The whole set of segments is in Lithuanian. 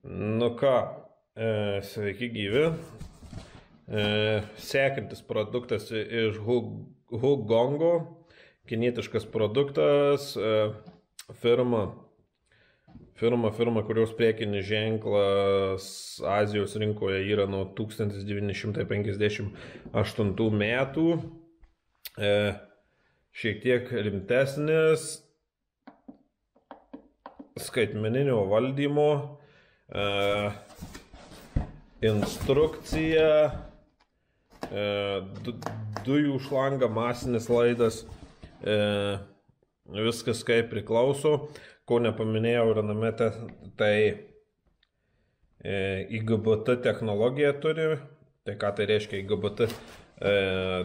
Nu ką, sveiki gyvi. Sekantis produktas iš Hugongo, kinietiškas produktas, firma, kurios prekinis ženklas Azijos rinkoje yra nuo 1958 metų. Šiek tiek rimtesnis, skaitmeninio valdymo, instrukcija, dujų šlanga, masinis laidas, viskas kaip priklauso. Ko nepaminėjau Renamete, tai IGBT technologiją turi. Tai ką tai reiškia IGBT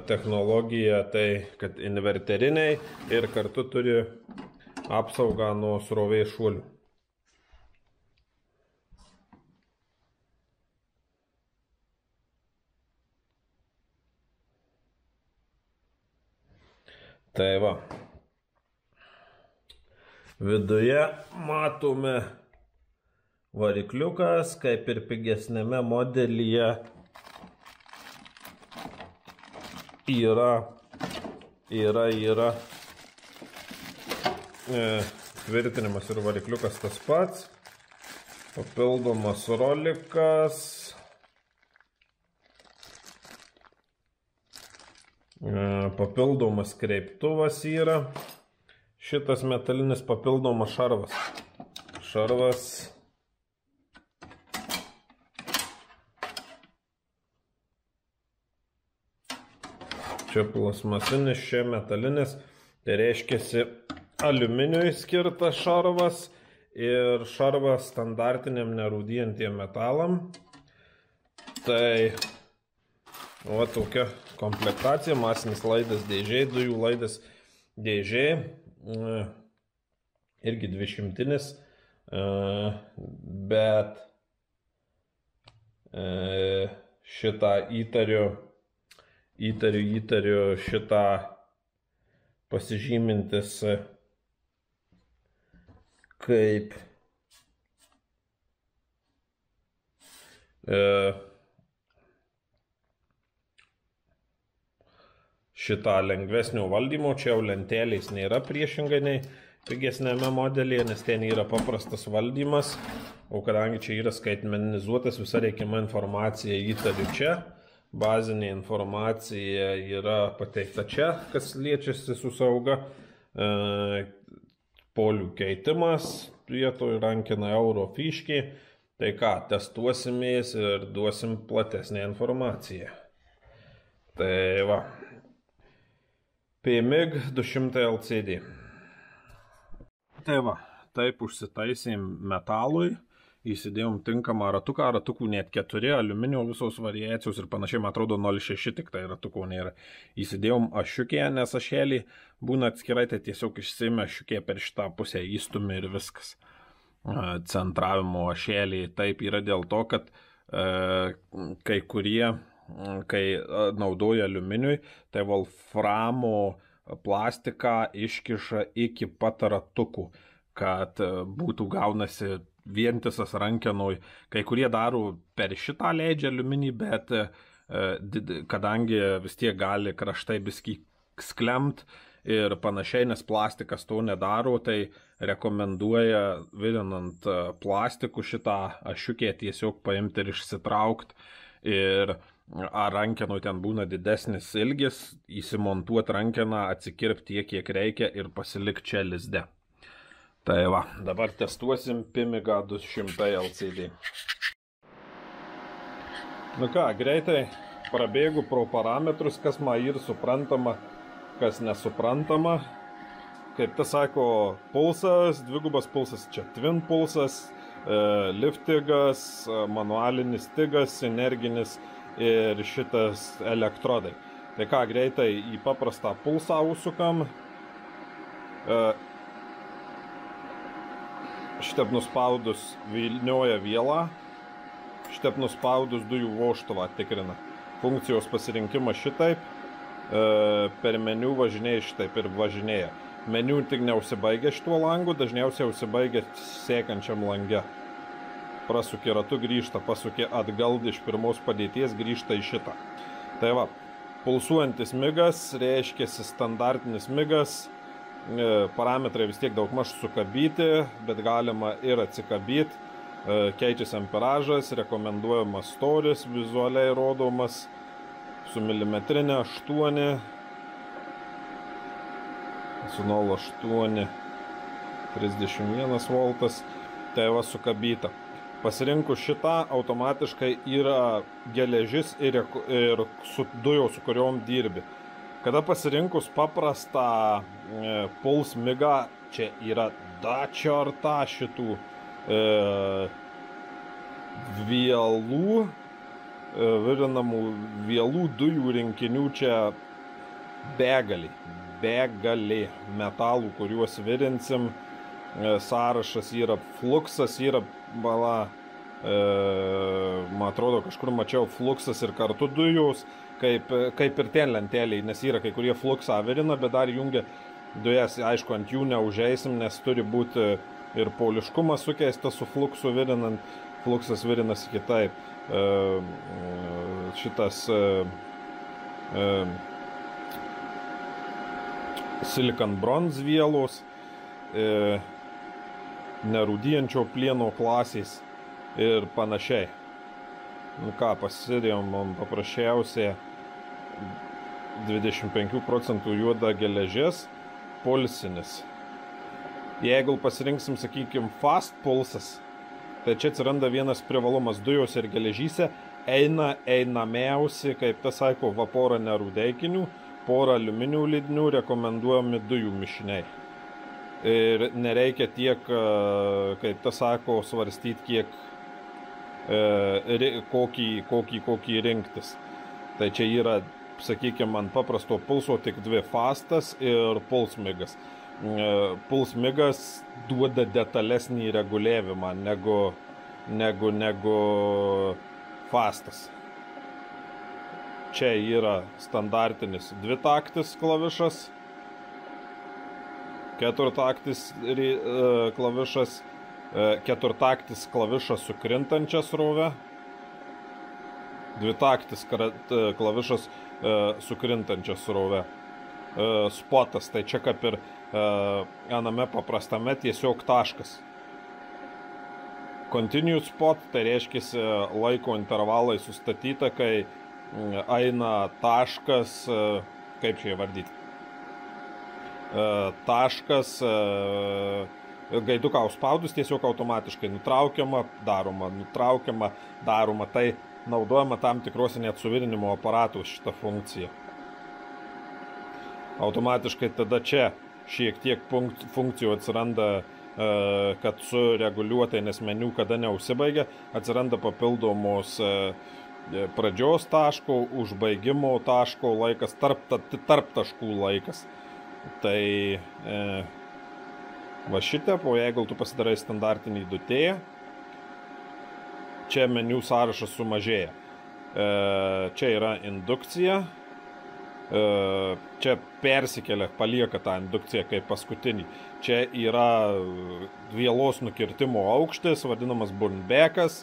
technologija, tai kad inverteriniai ir kartu turi apsaugą nuo srovės šuolių. Tai va. Viduje matome varikliukas, kaip ir pigesnėme modelyje yra tvirtinimas ir varikliukas tas pats, papildomas rolikas, papildomas kreiptuvas yra, šitas metalinis papildomas šarvas, čia plasmasinis, čia metalinis, tai reiškiasi aliuminiui skirtas šarvas ir šarvas standartiniam nerūdijantiem metalam. Tai va tokia komplektacija, masinis laidas dėžiai, dujų laidas dėžiai, irgi 200-inis, bet šitą įtariu šitą pasižymintis kaip šitą lengvesnio valdymo, čia jau lentelės nėra priešingai nei pigesnėme modelyje, nes ten yra paprastas valdymas, o kadangi čia yra skaitmenizuotas, visa reikiama informacija įtariu čia, bazinė informacija yra pateikta čia, kas liečiasi su sauga, polių keitimas, vietoj rankina euro fiškį, tai ką, testuosimės ir duosim platesnę informaciją. Tai va. PMIG 200 LCD. Tai va, taip užsitaisėm metalui, įsidėjom tinkamą ratuką, ratukų net 4, aliuminio visos variacijos ir panašiai, man atrodo 0,6 tik tai ratukų nėra. Įsidėjom ašiukę, nes ašelį būna atskirai, tai tiesiog išsiėmė ašiukę per šitą pusę, įstumė ir viskas. Centravimo ašelį taip yra dėl to, kad kai kurie, kai naudoja aliuminiui, tai wolframo plastiką iškiša iki pat ratukų, kad būtų gaunasi vientisas rankenoj. Kai kurie daro per šitą leidžia aliuminį, bet kadangi vis tiek gali kraštai biskį sklemt ir panašiai, nes plastikas to nedaro, tai rekomenduoja virinant plastikų šitą ašiukę tiesiog paimti ir išsitraukti. Ir ar rankenoj ten būna didesnis ilgis, įsimontuoti rankeną, atsikirpti tiek, kiek reikia ir pasilikti čia lizde. Tai va, dabar testuosim PMIG 200 LCD. Nu ką, greitai prabėgu pro parametrus, kas man yra suprantama, kas nesuprantama. Kaip tas sako, pulsas, dvigubas pulsas, čia twin pulsas, liftigas, manualinis tigas, energinis ir šitas elektrodai. Tai ką, greitai į paprastą pulsą užsukam. Šitap nuspaudus vilnioja vielą, šitap nuspaudus dujų vožtuvą tikrina. Funkcijos pasirinkimas šitaip, per meniu važinėja šitaip ir važinėja. Meniu tik neužsibaigia šituo langu, dažniausiai užsibaigia sekančiam lange. prasuki ratu, grįžta, pasuki atgal iš pirmos padėties, grįžta į šitą. Tai va, pulsuojantis migas, reiškia standartinis migas, parametrai vis tiek daugmaž sukabyti, bet galima ir atsikabyti, keičiasi amperažas, rekomenduojamas storis, vizualiai rodomas, su milimetrinė 8, su 0,8, 31 voltas, tai va sukabyta. Pasirinkus šitą, automatiškai yra geležis ir su dujos, su kuriuom dirbi. Kada pasirinkus paprastą puls migą, čia yra dačarta šitų vielų, virinamų vielų dujų rinkinių čia begalė metalų, kuriuos virinsim. Sąrašas yra, fluksas yra, man atrodo, kažkur mačiau fluksas ir kartu dujos, kaip ir ten lenteliai, nes yra kai kurie fluksą virina, bet dar jungia dujas, aišku, ant jų neužeisim, nes turi būti ir poliškumas sukeistas su fluksu virinant, fluksas virinasi kitaip. Šitas silikon bronz vielos, nerūdijančio plieno klasės ir panašiai. Nu ką, pasidėjom paprasčiausiai 25% juoda geležis, pulsinis. Jeigu pasirinksim, sakykime, fast pulsas, tai čia atsiranda vienas privalumas, dujos ir geležyse einamiausi, kaip tas sako, va porą nerūdeikinių, porą aliuminių lydinių, rekomenduojami dujų mišiniai. Ir nereikia tiek, kaip tas sako, svarstyti, kokį rinktis. Tai čia yra, sakykime, ant paprasto pulso tik dvi fastas ir pulsmigas. Pulsmigas duoda detalesnį reguliavimą negu fastas. Čia yra standartinis dvitaktis klavišas, keturtaktis klavišas, keturtaktis klavišas su krintančia srove, dvitaktis klavišas su krintančia srove. Spotas, tai čia kaip ir aname paprastame tiesiog taškas. Continuous spot, tai reiškia laiko intervalai sustatyta, kai eina taškas, kaip čia įvardyti, taškas, gaiduką užspaudus tiesiog automatiškai nutraukiama, daroma, tai naudojama tam tikruose net suvirinimo aparatų šitą funkciją. Automatiškai tada čia šiek tiek funkcijų atsiranda, kad su reguliuotai, nes meniu kada neužsibaigia, atsiranda papildomos pradžios taško, užbaigimo taško laikas, tarp taškų laikas. Tai va šitep, o jeigu tu pasidarai standartinį 2T, čia meniu sąrašas sumažėja. Čia yra indukcija. Čia persikelia, palieka tą indukciją kaip paskutinį. Čia yra vielos nukirtimo aukštis, vadinamas burnbackas,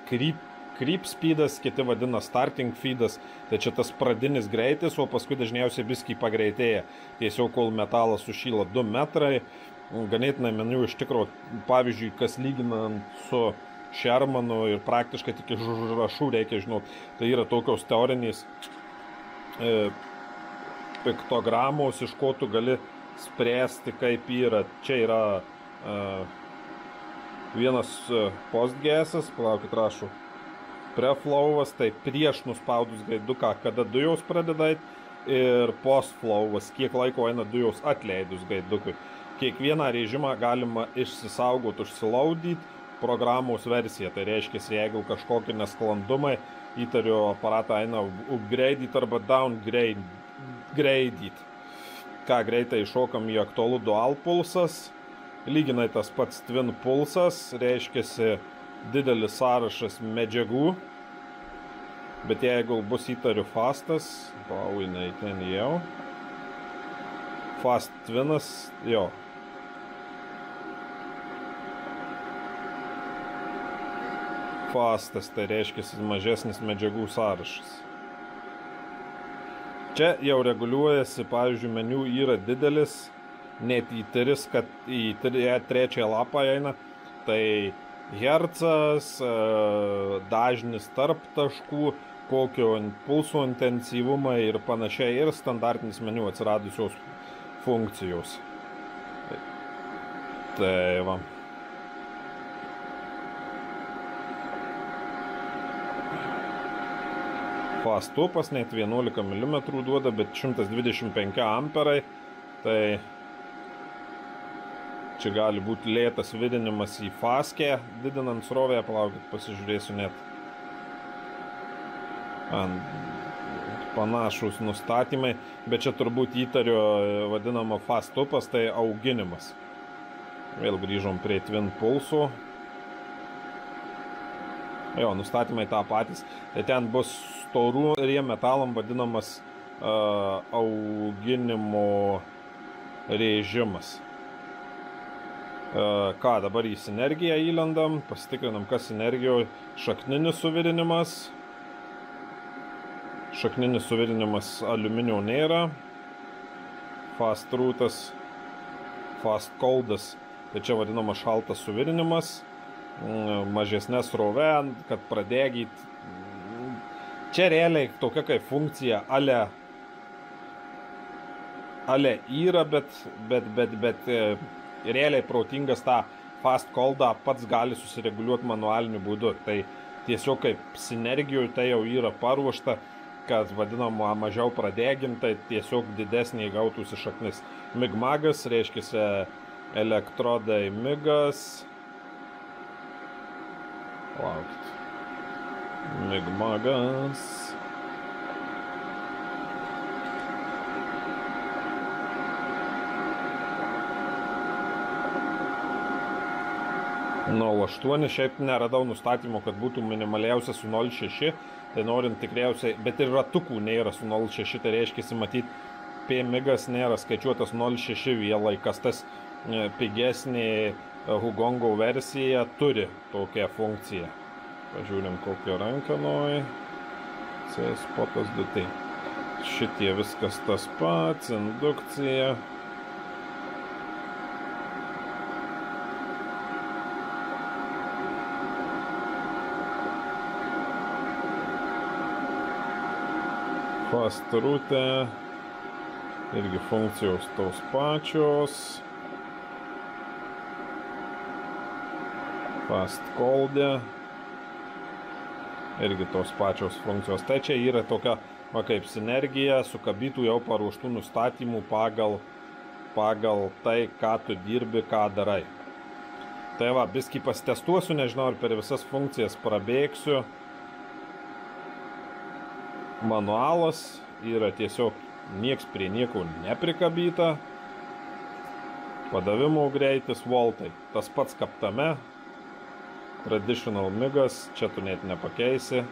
creep speedas, kiti vadina starting feedas. Tai čia tas pradinis greitis, o paskui dažniausiai biskį pagreitėja. Tiesiog kol metalas sušyla 2 metrai, ganėtinai meniu iš tikro, pavyzdžiui, kas lyginant su Shermanu ir praktiškai tik iš užrašų reikia žinoti. Tai yra tokios teorinės piktogramos, iš ko tu gali spręsti, kaip yra. Čia yra vienas postgasas, palaukit, rašau, preflowas, tai prieš nuspaudus gaiduką, kada dujos pradeda eit, ir postflowas, kiek laiko eina dujos atleidus gaidukui. Kiekvieną režimą galima išsisaugoti, užsilaudyti programos versiją. Tai reiškia, jeigu kažkokie nesklandumai, įtariu aparatą eina upgrade'it arba downgrade'it. Ką greitai iššokam į aktualų dual pulsas, lyginai tas pats twin pulsas, reiškia didelis sąrašas medžiagų, bet jeigu bus įtariu fastas, jinai ten jau, fast twinas, jo. Fastas, tai reiškia mažesnis medžiagų sąrašas. Čia jau reguliuojasi, pavyzdžiui, meniu yra didelis, net į 3, kad į 3 lapą eina, tai hercas, dažnis tarp taškų, kokio pulso intensyvumai ir panašiai, ir standartinis meniu atsiradusios funkcijos. Tai va. Fast topas net 11 mm duoda, bet 125 amperai, tai čia gali būti lėtas vidinimas į faskę, didinant srovę, palaukit, pasižiūrėsiu net. Panašus nustatymai, bet čia turbūt įtariu vadinamo fast topas, tai auginimas. Vėl grįžom prie twin pulsų. Jo, nustatymai tą patys. Tai ten bus storiem metalam vadinamas auginimo režimas. Ką, dabar į sinergiją įlendam, pasitikrinam, kas sinergijoje. Šakninis suvirinimas. Šakninis suvirinimas aliuminio nėra. Fast rūtas, fast coldas. Tai čia vadinamas šaltas suvirinimas. Mažesnė srovė, kad pradėgyt. Čia realiai tokia kaip funkcija ale yra, bet realiai protingas tą fast coldą pats gali susireguliuoti manualiniu būdu. Tai tiesiog kaip sinergijoje tai jau yra paruošta, kad vadinama mažiau pradėgim, tai tiesiog didesnė gautųsi šaknis. Migmagas reiškia elektrodai migas. Laukit. Migmagas. Nuo 8, šiaip neradau nustatymo, kad būtų minimaliausia su 0,6, tai norint tikriausiai, bet ir ratukų nėra su 0,6, tai reiškia, matyt, P migas nėra skaičiuotas 0,6 vėlai, kas tas pigesnė Hugongo versija turi tokią funkciją. Pažiūrim, kokią rankanoj. C-spotas 2. Šitie viskas tas pats, indukcija. Fast rūtė. Irgi funkcijos tos pačios. Fast coldė. Irgi tos pačios funkcijos. Tai čia yra tokia, va, kaip sinergija sukabytų jau paruoštų nustatymų pagal tai, ką tu dirbi, ką darai. Tai va, biskį pasitestuosiu, nežinau, ar per visas funkcijas prabėgsiu. Manualas yra tiesiog nieks prie nieko neprikabyta. Padavimo greitis, voltai. Tas pats kaptame. Traditional migas, čia tu net nepakeisi.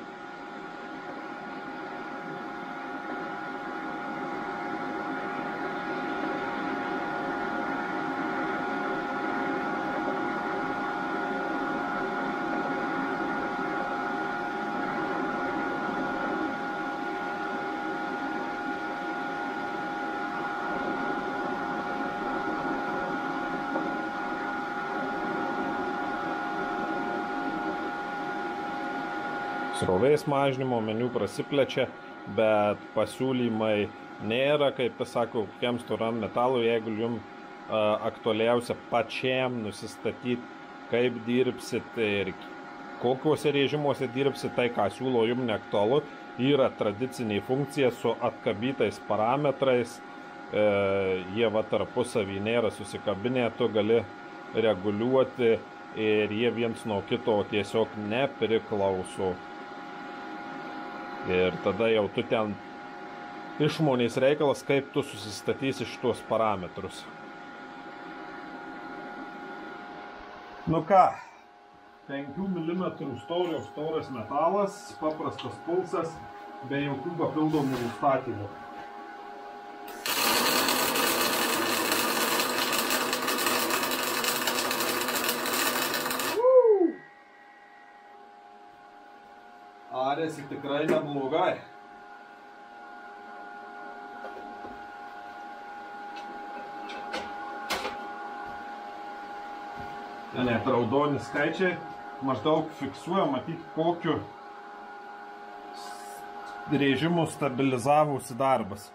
Srovės mažinimo meniu prasiplečia, bet pasiūlymai nėra, kaip tas sako, kokiam storam metalui, jeigu jums aktualiausia pačiam nusistatyti, kaip dirbsit ir kokiuose režimuose dirbsit, tai ką siūlo jums neaktualu, yra tradiciniai funkcija su atkabytais parametrais, jie va tarpusavį nėra susikabinę, tu gali reguliuoti ir jie viens nuo kito tiesiog nepriklauso. Ir tada jau tu ten išmonės reikalas, kaip tu susistatysi šitos parametrus. Nu ką, 5 mm storas metalas, paprastas pulsas, be jokių papildomų nustatymų. darėsi tikrai neblogai. Net raudoni skaičiai maždaug fiksuoja, matyti, kokiu režimu stabilizavosi darbas.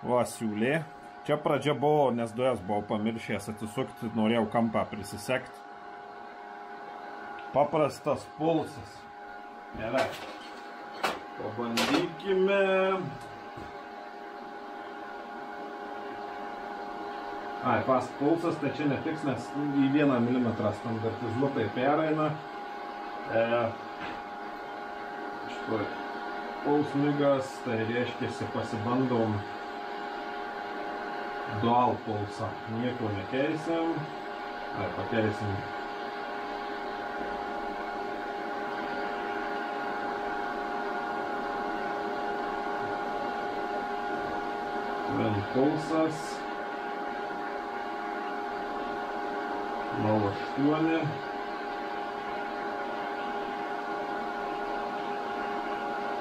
Va, siūlė. Čia pradžia buvo, nes dujas buvau pamiršęs atsisukti, norėjau kampą prisisekti. Paprastas pulsas. Gerai. Pabandykime. Fast pulsas, tai čia netiks, nes į 1 mm standartizuotai pereina. Štai pulsmigas, tai reiškiasi pasibandom dual pulsą. Nieko nekeisim. Pakeisim. Vien pulsas. 0,8.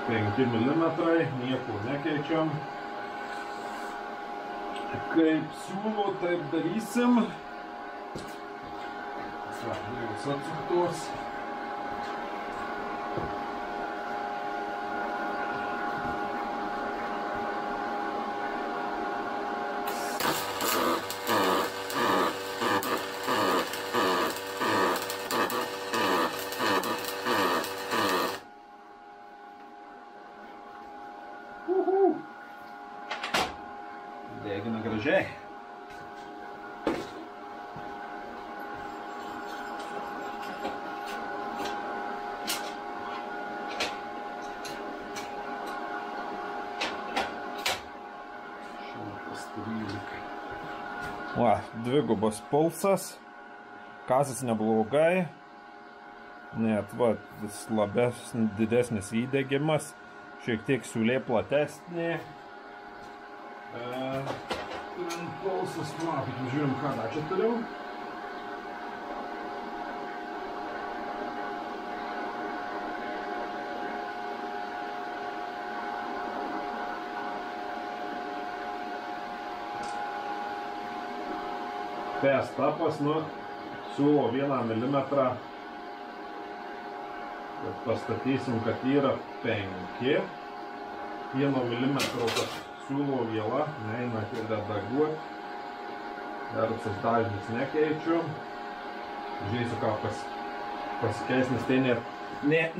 Penki milimetrai, nieko nekeičiam. Kaip siūlo, taip darysim. Jūs atsuktos. Degina gražiai. Va, dvigubas pulsas. Kazas neblogai. Net, va, labesnis, didesnis įdegimas. Šiek tiek siūlė platesnė. Pulsas, matot, žiūrim, ką dar čia turiu. Fast-upas, siūlo 1 milimetrą. Pastatysim, kad yra 5. 1 milimetro siūlo viela, neina redaguoti. Hercas dažnis nekeičiu. Žiūrėsiu, ką pasikeis, nes tai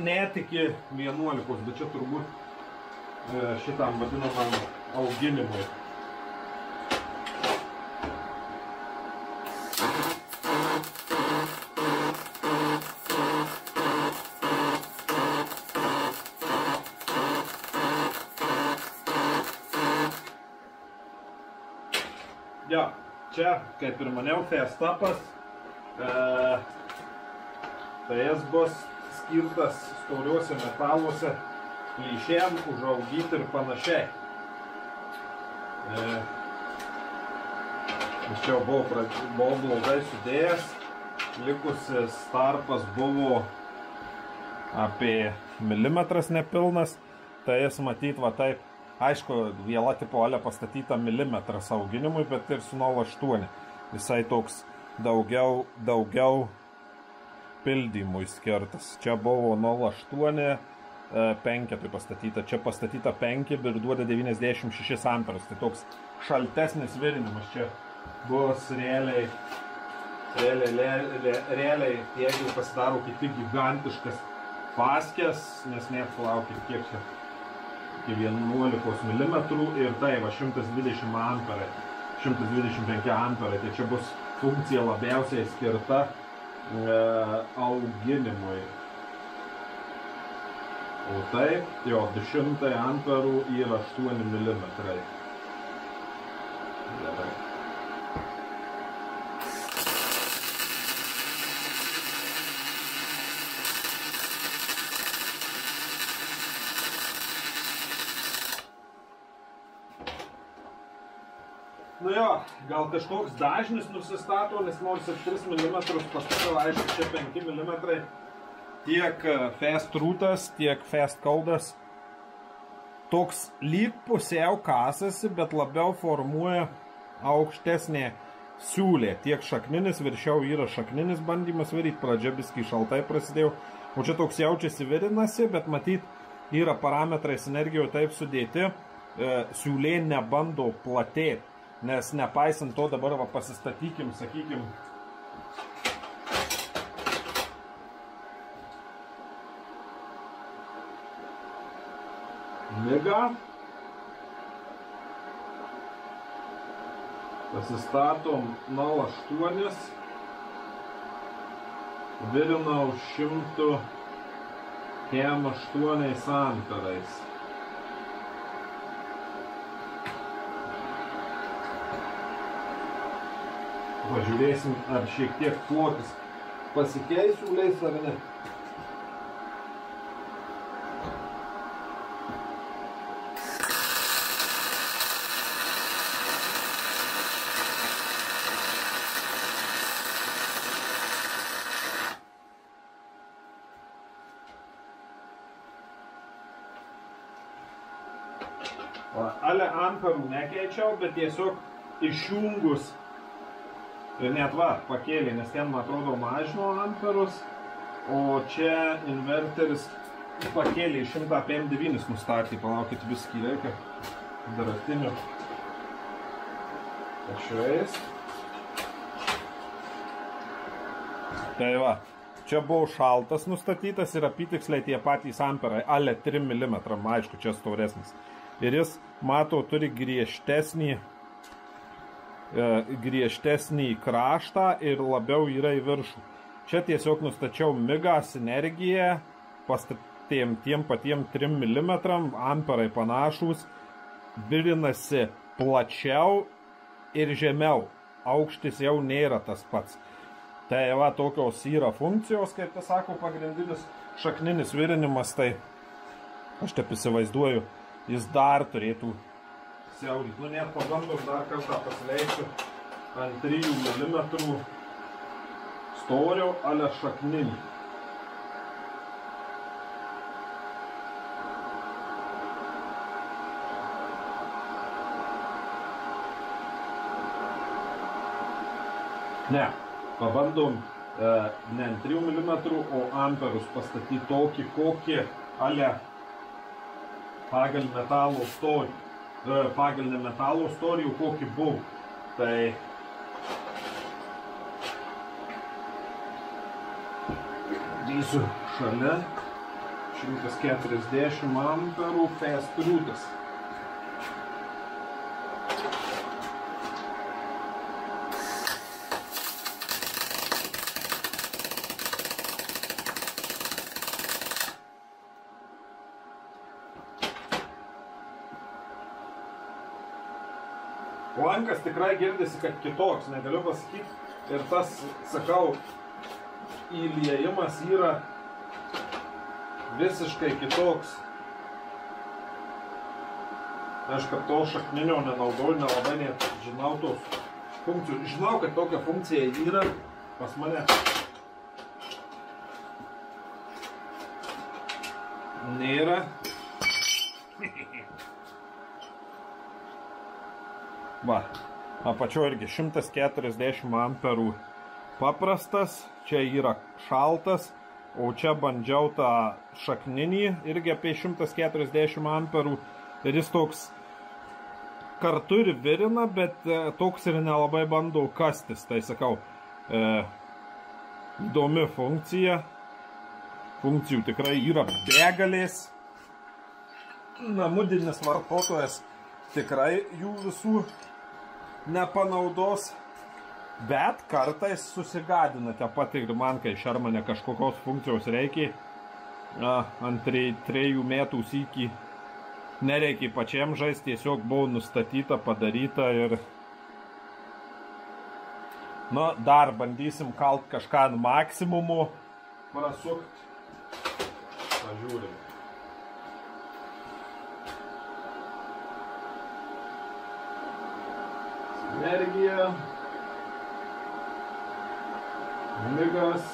net iki 11, bet čia turbūt šitam vadinamam auginimui. Jo, čia, kaip ir maniau, fast-upas, tai jis bus skirtas storiuose metaluose plyšėm, užaugyti ir panašiai. Čia buvau blogai sudėjęs, likusis tarpas buvo apie milimetras nepilnas, tai jis matyt va taip. Aišku, viela tipo ale pastatyta milimetras auginimui, bet ir su 0,8. Visai toks daugiau pildymui skirtas. Čia buvo 0,8, 5 pastatyta. Čia pastatyta 5 ir duoda 96 amperus. Tai toks šaltesnis virinimas. Čia bus realiai, jeigu pasidaro kiti gigantiškas paskės, nes net palaukit kiek čia. Iki 11 mm ir tai va 120 amperai, 125 amperai, tai čia bus funkcija labiausiai skirta auginimui. O taip, jo 200 amperų yra 8 mm. Gerai. Nu jo, gal kažkoks dažnis nusistato, nes nors ir 3 mm pastatau, aišku, čia 5 mm. tiek fast rootas, tiek fast coldas toks lyg pusiau kasasi, bet labiau formuoja aukštesnė siūlė. Tiek šakninis, viršiau yra šakninis bandymas varyti, pradžia biskį šaltai prasidėjo. O čia toks jaučiasi virinasi, bet matyt, yra parametrai sinergijoje taip sudėti, siūlė nebando platėti. Nes nepaisant to dabar va, pasistatykim, sakykim, migą. Pasistatom 0,8, virinau 108 amperais. Pažiūrėsim, ar šiek tiek plotis pasikeis siūliais ar ne. Ale amperų nekeičiau, bet tiesiog išjungus ir net va, pakėlė, nes ten, man atrodo, mažino amperus, o čia inverteris pakėlė 159 nustatė, palaukit viskį reikia daratinių pašiais. Tai va, čia buvo šaltas nustatytas ir apytiksliai tie patys amperai, ale 3 mm, aišku, čia storesnis. Ir jis, matau, turi griežtesnį kraštą ir labiau yra į viršų. Čia tiesiog nustačiau migą sinergiją, tiem patiem 3 mm, amperai panašus, virinasi plačiau ir žemiau. Aukštis jau nėra tas pats. Tai va, tokios yra funkcijos, kaip tai sako, pagrindinis šakninis virinimas, tai aš taip įsivaizduoju, jis dar turėtų siauryti. Nu, net pabandom dar kartą pasileisiu ant 3 mm storio ale šakninį. Ne, pabandom ne ant 3 mm, o amperus pastatyti tokį, kokį ale pagal metalo storį. Pagal ne metalo storį, kokį buvo. Tai dėsiu šalia 140 amperų fast rootas. Lankas tikrai girdisi, kad kitoks, negaliu pasakyti. Ir tas, sakau, įliejimas yra visiškai kitoks. Aš kad to šakninio nenaudoju, nelabai net žinau tos funkcijų. Žinau, kad tokia funkcija yra pas mane. Nėra. Va, apačio irgi 140 amperų paprastas, čia yra šaltas, o čia bandžiau tą šakninį, irgi apie 140 amperų, ir jis toks kartu ir virina, bet toks ir nelabai bando kastis, tai sakau, įdomi funkcija, funkcijų tikrai yra begalės, namudinis vartotojas tikrai jų visų nepanaudos, bet kartais susigadinate pat ir man, kai šermane kažkokios funkcijos reikia, ant 3 metų sykį nereikia pačiam žaisti, tiesiog buvo nustatyta, padaryta ir nu, dar bandysim kalt kažką ant maksimumo prasukt. Pažiūrim. Energija, migas,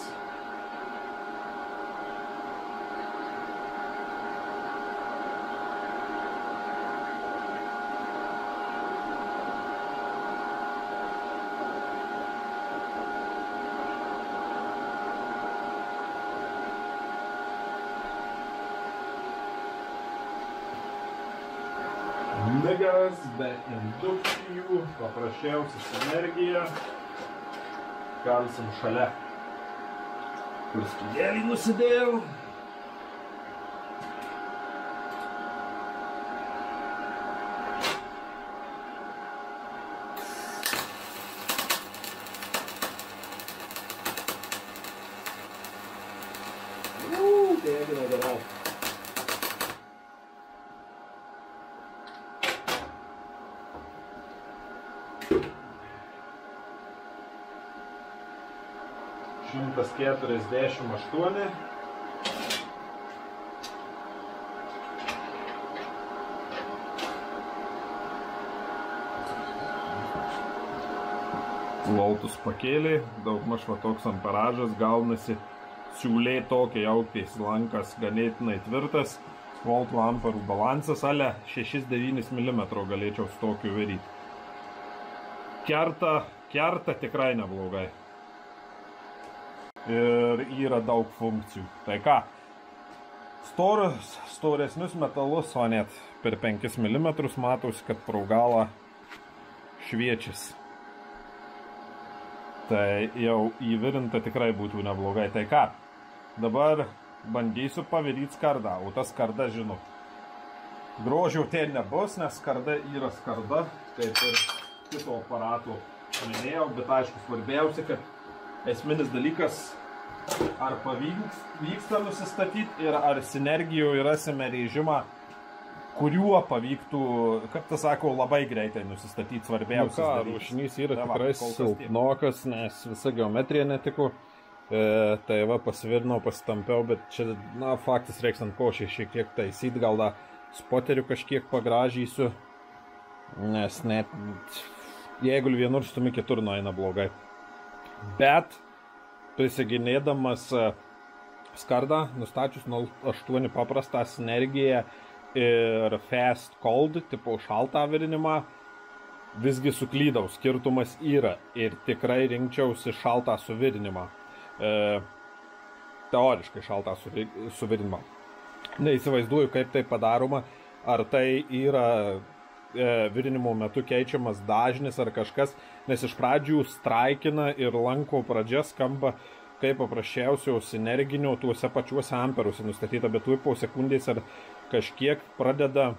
migas, be indukcijų, paprasčiausias energija. Kalsim šalia, kur skydėlį nusidėjau. Dėginau darau. Šimtas 48. Voltus pakėlė, daugmaž va toks amperažas gaunasi. Siūliai tokie jauktais, lankas ganėtinai tvirtas, voltų amperų balansas, ale 6-9 mm galėčiau su tokiu varyti. Kerta tikrai neblogai. Ir yra daug funkcijų. Tai ką, storesnius metalus, o net per 5 mm matosi, kad pro galą šviečiasi. Tai jau įvirinta tikrai būtų neblogai. Tai ką? Dabar bandysiu paviryti skardą, o ta skarda žinau. Grožio ten nebus, nes skarda yra skarda, kaip ir kito aparato minėjau, bet aišku svarbiausia, kad esminis dalykas, ar pavyksta nusistatyti ir ar sinergijoje rasime režimą, kuriuo pavyktų, kaip tas sako, labai greitai nusistatyti svarbiausias dalykas. Ruošinys yra tikrai silpnokas, nes visa geometrija netiko. Tai va pasivirinau, pasitampiau, bet čia, na, faktas reiks ant košiai šiek tiek taisyti, gal da spoterių kažkiek pagražysiu, nes net jeigu vienur stumi, kitur nueina blogai. Bet prisiginėdamas skardą, nustačius 0,8 paprastą sinergiją ir fast cold, tipo šaltą virinimą, visgi suklydau, skirtumas yra ir tikrai rinkčiausi šaltą suvirinimą. Teoriškai šaltą suvirinimą. Neįsivaizduoju, kaip tai padaroma, ar tai yra virinimo metu keičiamas dažnis ar kažkas, nes iš pradžių straikina ir lanko pradžia skamba kaip paprasčiausio sinerginio tuose pačiuose amperuose nustatyta, bet tuoj po sekundės ar kažkiek pradeda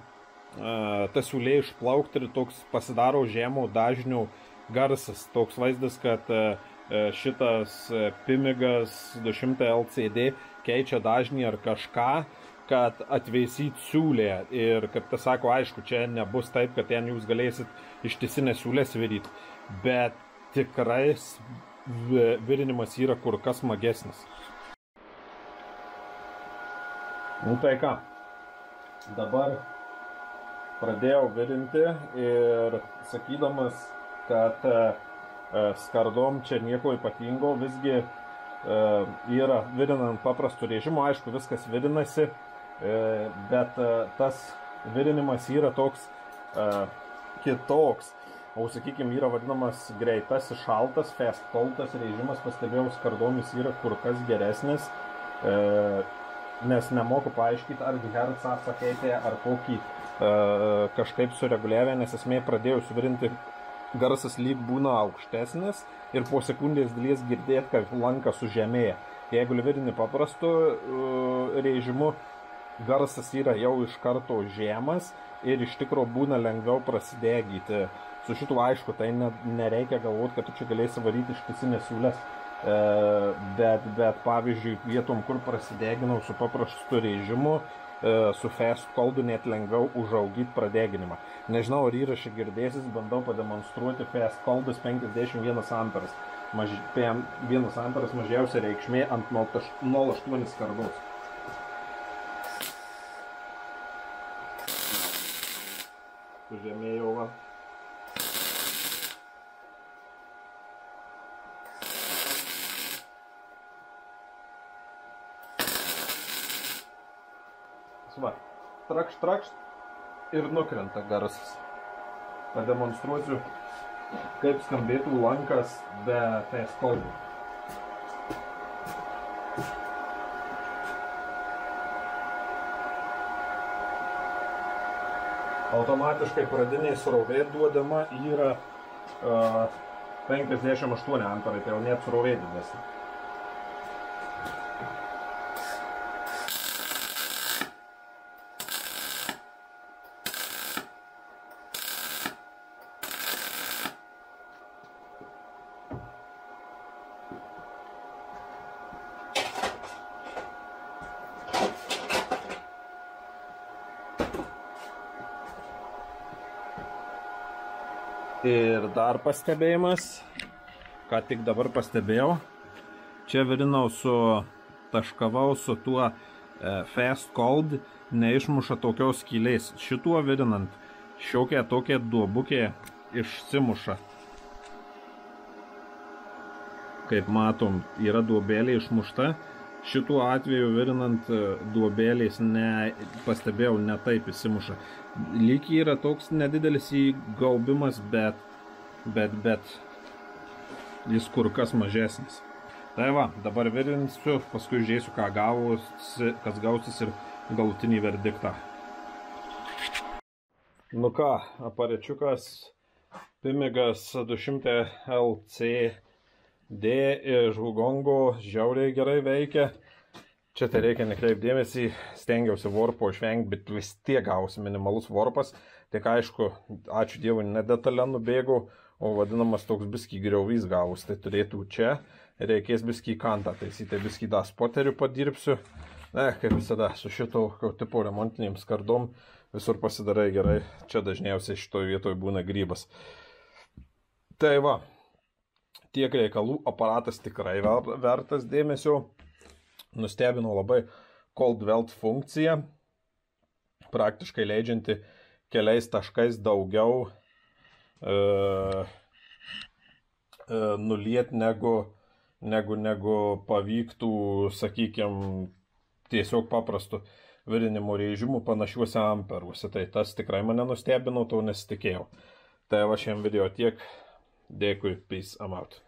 tas siūlė išplaukti ir toks pasidaro žemo dažnio garsas. Toks vaizdas, kad šitas pimigas 200 LCD keičia dažnį ar kažką, kad atveisyt siūlę. Ir kaip tas sako, aišku, čia nebus taip, kad ten jūs galėsit ištisinės siūlės viryti, bet tikrai virinimas yra kur kas smagesnis. Nu tai ką, dabar pradėjau virinti ir sakydamas, kad skardom čia nieko ypatingo, visgi yra virinant paprastų režimų, aišku, viskas virinasi, bet tas virinimas yra toks kitoks. O, sakykime, yra vadinamas greitasis šaltas, fast cold režimas, pastebėjau, skardomis yra kur kas geresnis, nes nemoku paaiškinti, ar hercą pakeitė, ar kokį kažkaip sureguliavę, nes esmė pradėjus virinti, garsas lyg būna aukštesnis ir po sekundės dalies girdėti, kad lanka sužemėja. Jeigu virini paprastu režimu, garsas yra jau iš karto žemas ir iš tikro būna lengviau prasidegyti. Su šitu aišku, tai nereikia galvoti, kad tu čia galėsi varyti ištisinės siūlės, bet pavyzdžiui, vietom, kur prasideginau su paprastu režimu, su fast coldu net lengviau užaugyti pradeginimą. Nežinau, ar įrašai girdėsis, bandau pademonstruoti fast coldus 51 amperas. 1 amperas mažiausia reikšmė ant 0,8 skardos. Sužemėjau va. Va, trakšt, trakšt ir nukrenta garsas. Pademonstruosiu, kaip skambėtų lankas be fast coldų. Automatiškai pradiniai srovė duodama yra 58 amperai, tai jau net srovė didesnė. Ir dar pastebėjimas, ką tik dabar pastebėjau, čia virinau taškavau su tuo Fast Cold, neišmuša tokios skylės. Šituo virinant šiokia tokia duobukė išsimuša. Kaip matom, yra duobelė išmušta. Šituo atveju virinant duobelės pastebėjau, ne taip įsimuša. Lyg yra toks nedidelis įgaubimas, bet jis kur kas mažesnis. Tai va, dabar virinsiu, paskui žiūrėsiu, kas gausis ir galutinį verdiktą. Nu ką, aparečiukas Pimigas 200 LCD iš Hugongo žiauriai gerai veikia. Čia tai reikia nekreipdėmėsi, stengiausi warpo išvengti, bet vis tiek gausi minimalus warpas. Tik aišku, ačiū Dievui, nedetalę nubėgau, o vadinamas toks biskį griauvys gavus. Tai turėtų čia, reikės biskį kantą taisyti, biskį tą spoterių padirbsiu. Kaip visada, su šito tipo remontiniam skardom visur pasidarai gerai. Čia dažniausiai šitoje vietoje būna grybas. Tai va, tiek reikalų, aparatas tikrai vertas dėmesio. Nustebino labai Cold Weld funkcija, praktiškai leidžianti keliais taškais daugiau nuliet negu pavyktų, sakykime, tiesiog paprastu virinimo režimu panašiuose amperuose. Tai tas tikrai mane nustebino, to nesitikėjau. Tai va šiam video tiek. Dėkui, peace, I'm out.